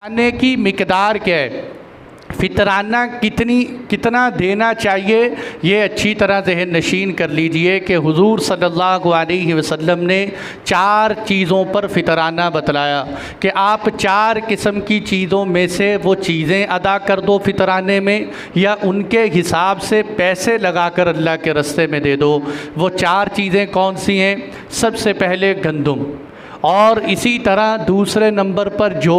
खाने की मिकदार क्या है, फितराना कितना देना चाहिए, ये अच्छी तरह ज़हन नशीन कर लीजिए कि हुज़ूर सल्लल्लाहु अलैहि वसल्लम ने 4 चीज़ों पर फितराना बतलाया कि आप 4 किस्म की चीज़ों में से वो चीज़ें अदा कर दो फितराने में, या उनके हिसाब से पैसे लगाकर अल्लाह के रास्ते में दे दो। वो 4 चीज़ें कौन सी हैं? सबसे पहले गंदम, और इसी तरह दूसरे नंबर पर जौ,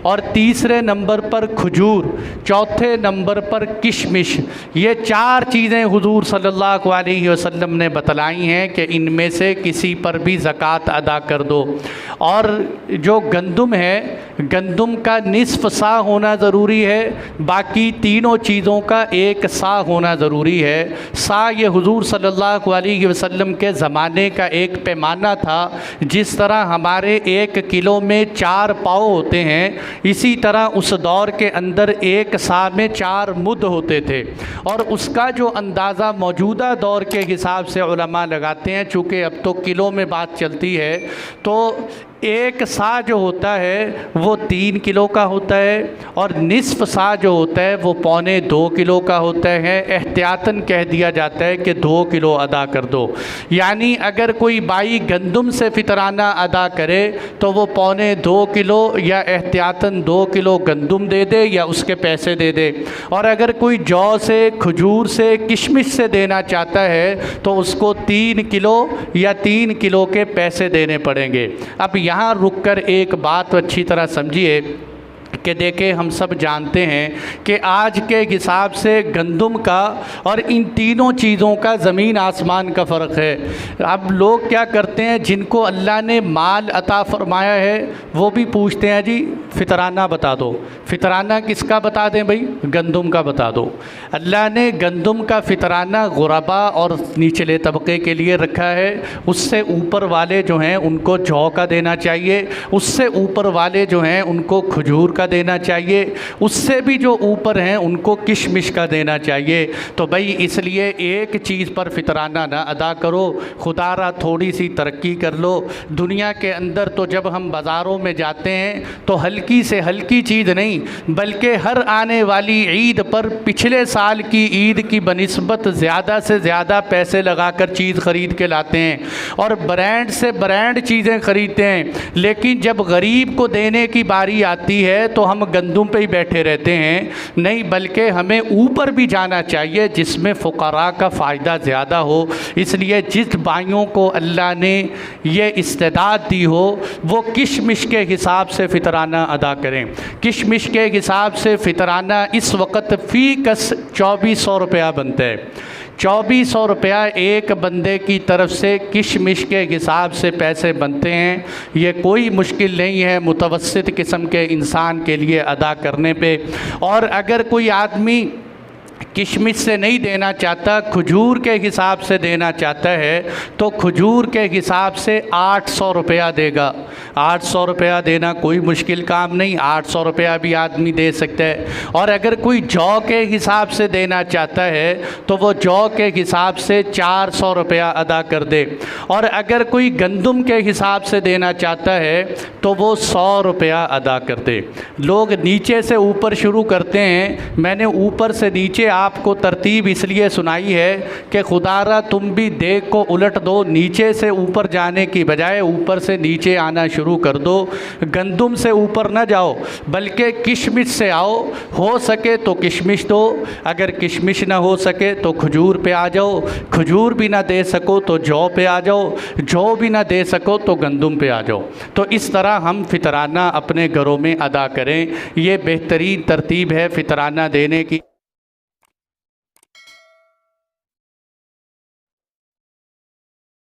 और तीसरे नंबर पर खजूर, चौथे नंबर पर किशमिश। ये 4 चीज़ें हुजूर सल्लल्लाहु अलैहि वसल्लम ने बतलाई हैं कि इनमें से किसी पर भी ज़कात अदा कर दो। और जो गंदम है, गंदम का निस्फ़ सा होना ज़रूरी है, बाकी तीनों चीज़ों का 1 सा होना ज़रूरी है। सा ये हुजूर सल्लल्लाहु अलैहि वसल्लम के ज़माने का एक पैमाना था। जिस तरह हमारे 1 किलो में 4 पाव होते हैं, इसी तरह उस दौर के अंदर 1 सा में 4 मुद होते थे। और उसका जो अंदाज़ा मौजूदा दौर के हिसाब से उलमा लगाते हैं, चूँकि अब तो किलो में बात चलती है, तो 1 सा जो होता है वो 3 किलो का होता है, और निस्फ़ सा जो होता है वो 1.25 किलो का होता है। एहतियातन कह दिया जाता है कि 2 किलो अदा कर दो। यानी अगर कोई बाई गंदम से फितराना अदा करे तो वो 1.25 किलो या एहतियातन 2 किलो गंदम दे दे या उसके पैसे दे दे। और अगर कोई जौ से, खजूर से, किशमिश से देना चाहता है तो उसको 3 किलो या 3 किलो के पैसे देने पड़ेंगे। अब यहाँ रुककर एक बात अच्छी तरह समझिए कि देखें, हम सब जानते हैं कि आज के हिसाब से गंदम का और इन तीनों चीज़ों का ज़मीन आसमान का फ़र्क है। अब लोग क्या करते हैं, जिनको अल्लाह ने माल अता फ़रमाया है वो भी पूछते हैं जी फितराना बता दो। फितराना किसका बता दें भाई? गंदम का बता दो। अल्लाह ने गंदम का फितराना गुरबा और निचले तबके के लिए रखा है। उससे ऊपर वाले जो हैं उनको जौ का देना चाहिए, उससे ऊपर वाले जो हैं उनको खजूर का देना चाहिए, उससे भी जो ऊपर हैं उनको किशमिश का देना चाहिए। तो भाई इसलिए एक चीज़ पर फितराना ना अदा करो, खुदारा थोड़ी सी तरक्की कर लो। दुनिया के अंदर तो जब हम बाज़ारों में जाते हैं तो हल्की से हल्की चीज़ नहीं, बल्कि हर आने वाली ईद पर पिछले साल की ईद की बनिस्बत ज़्यादा से ज़्यादा पैसे लगाकर चीज़ ख़रीद के लाते हैं, और ब्रांड से ब्रांड चीज़ें ख़रीदते हैं। लेकिन जब गरीब को देने की बारी आती है तो हम गंदम पे ही बैठे रहते हैं। नहीं, बल्कि हमें ऊपर भी जाना चाहिए जिसमें फ़ुक़रा का फ़ायदा ज़्यादा हो। इसलिए जिस भाइयों को अल्लाह ने ये इस्तेदाद दी हो वो किशमिश के हिसाब से फ़ितराना अदा करें। किशमिश के हिसाब से फ़ितराना इस वक्त फ़ी कस 2400 रुपया बनता है। 2400 रुपया एक बंदे की तरफ से किशमिश के हिसाब से पैसे बनते हैं। ये कोई मुश्किल नहीं है मुतवस्सित किस्म के इंसान के लिए अदा करने पे। और अगर कोई आदमी किशमिश से नहीं देना चाहता, खजूर के हिसाब से देना चाहता है, तो खजूर के हिसाब से 800 रुपया देगा। 800 रुपया देना कोई मुश्किल काम नहीं, 800 रुपया भी आदमी दे सकता है। और अगर कोई जौ के हिसाब से देना चाहता है तो वो जौ के हिसाब से 400 रुपया अदा कर दे। और अगर कोई गंदम के हिसाब से देना चाहता है तो वो 100 रुपया अदा कर दे। लोग नीचे से ऊपर शुरू करते हैं। मैंने ऊपर से नीचे आपको तरतीब इसलिए सुनाई है कि खुदारा तुम भी देख को उलट दो, नीचे से ऊपर जाने की बजाय ऊपर से नीचे आना शुरू कर दो। गंदम से ऊपर ना जाओ बल्कि किशमिश से आओ। हो सके तो किशमिश दो, अगर किशमिश ना हो सके तो खजूर पे आ जाओ, खजूर भी ना दे सको तो जौ पे आ जाओ, जौ भी ना दे सको तो गंदम पे आ जाओ। तो इस तरह हम फितराना अपने घरों में अदा करें। ये बेहतरीन तरतीब है फितराना देने की।